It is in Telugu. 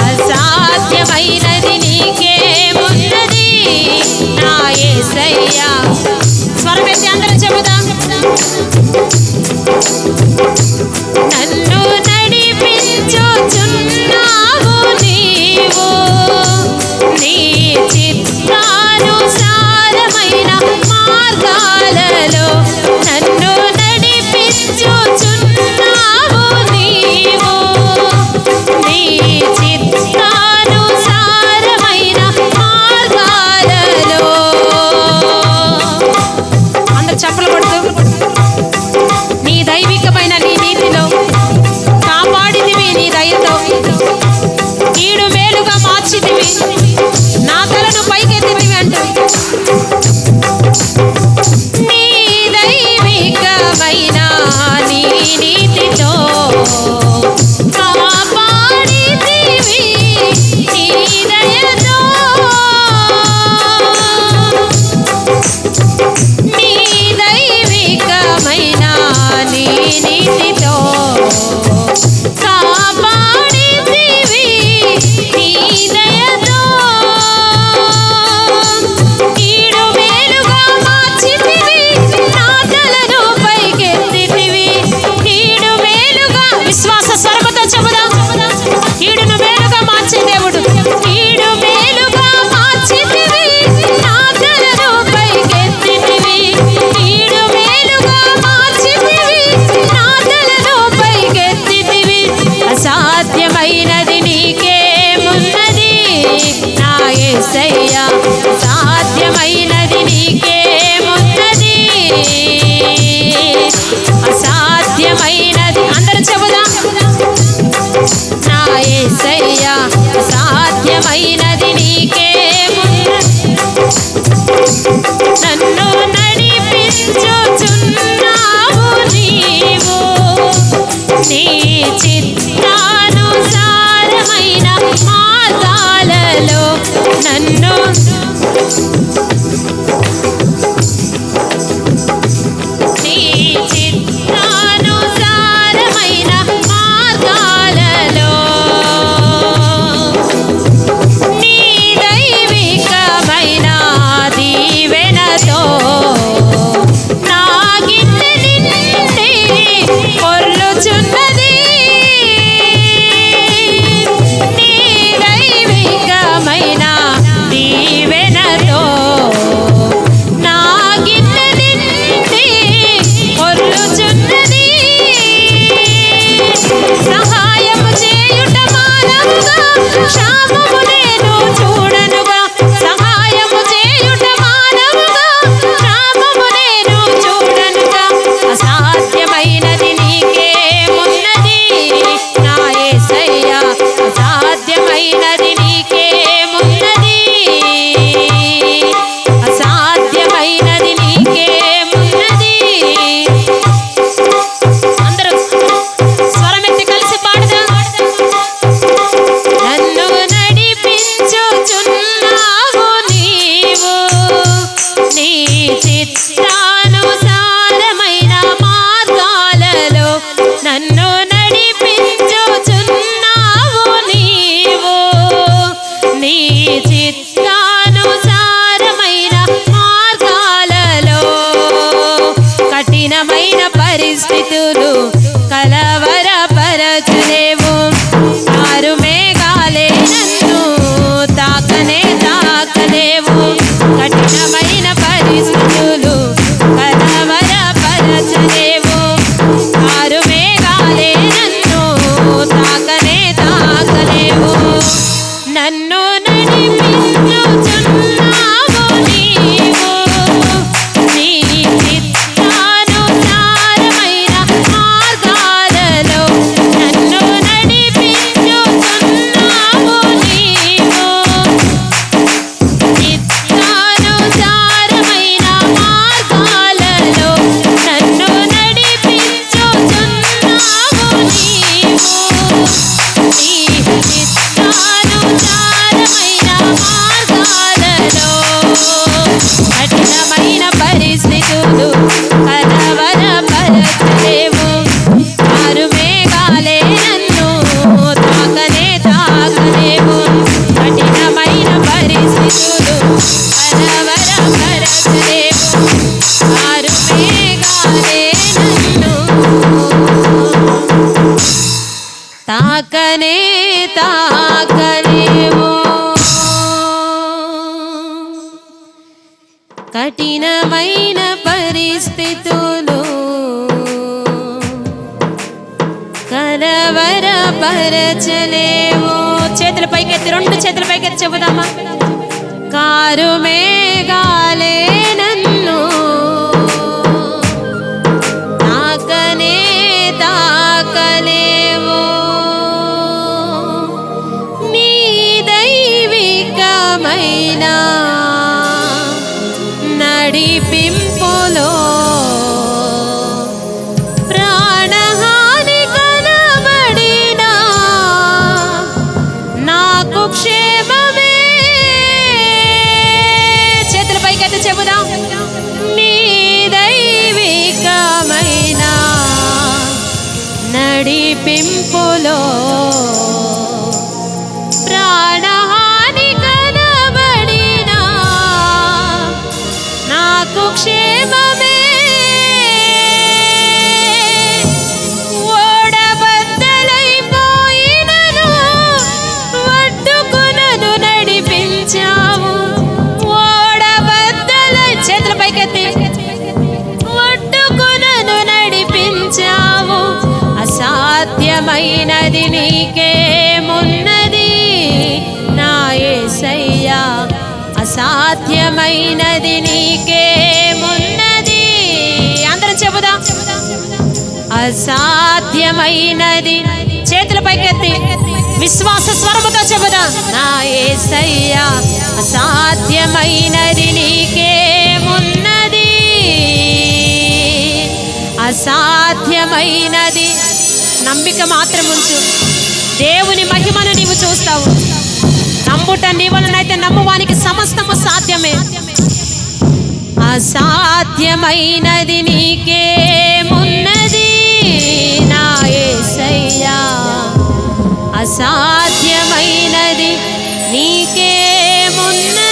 అసాధ్యమైనది నీకేమున్నది నా యేసయ్యా. స్వరమెత్తి అందరం చెబుదాం. నన్ను నడిపించుచున్నావు నీవు నీ చిత్తానుసారమైన మార్గాలలో. నన్ను నడిపించుచున్నావు నీవు నీ చిత్తానుసారమైన మార్గాలలో. అందరు చప్పలు కొడుతూ నీ దైవికమైన నీ నీతిలో కాపాడితివి, నీ దయతో కీడు మేలుగా మార్చితివి, నా తలను పైకెత్తితివి అంటూ నీ దైవికమైన నీ నీతితో కాపాడితివి, నీ దయతో నీ దైవికమైన నీ నీతితో కాపాడితివి, నీ దయతో కీడు మేలుగా మార్చితివి, నా తలను పైకెత్తితివి. కీడు మేలుగా విశ్వాస స్వరముతో చెబుదాం. కీడును మేలుగా మార్చే దేవుడు. కీడు మేలుగా మార్చితివి, నా తలను పైకెత్తితివి. కీడు మేలుగా మార్చితివి, నా తలను పైకెత్తితివి. అసాధ్యమైనది నీకేమున్నది నా యేసయ్యా. అసాధ్యమైనది నీకేమున్నది. అసాధ్యమైనది అందరూ చెబుదాం. నా యేసయ్యా అసాధ్యమైనది నీకేమున్నది. నన్ను నడిపించుచున్నావు నీవు నీ చిత్తానుసారమైన మార్గాలలో. నన్ను నీ చిత్తానుసారమైన మార్గాలలో నీ దైవికమైన దీవెనతో నా గిన్నె నిండి పొర్లుచున్నది. తాకలేవు. కఠినమైన పరిస్థితులు కలవరపరచలేవు. చేతుల పైకెత్తి, రెండు చేతుల పైకెత్తి చెబుదామా. కారు మేఘాలే నన్ను తాకనే తాకలేవు. నీ దైవికమైన నడిపింపులో ప్రాణహాని కనబడినా నాకు క్షేమమే. చేతుల పైకైతే చెబుదాం. నీ దైవికమైన నడిపింపులో ప్రాణహాని కనబడినా నాకు క్షేమమే. ఓడబద్దలైపోయినను వడ్డుకునను నడిపించావు. ఓడబద్దలై, చేతుల పైకెత్తి, వడ్డుకునను నడిపించావు. అసాధ్యమైనది నీకేమున్నది నా యేసయ్యా. అసాధ్యమైనది నీకేమున్నది. అందరం చెబుదాం. అసాధ్యమైనది. చేతుల పైకెత్తి విశ్వాస స్వరముతో చెబుదాం. నా యేసయ్యా, అసాధ్యమైనది నీకేమున్నది. అసాధ్యమైనది. నమ్మిక మాత్రం ఉంచు. దేవుని మహిమను నీవు చూస్తావు. నమ్ముట నీ వలనైతే నమ్మువానికి సమస్తము సాధ్యమే. అసాధ్యమైనది నీకేమున్నది నా యేసయ్యా. అసాధ్యమైనది నీకేమున్నది.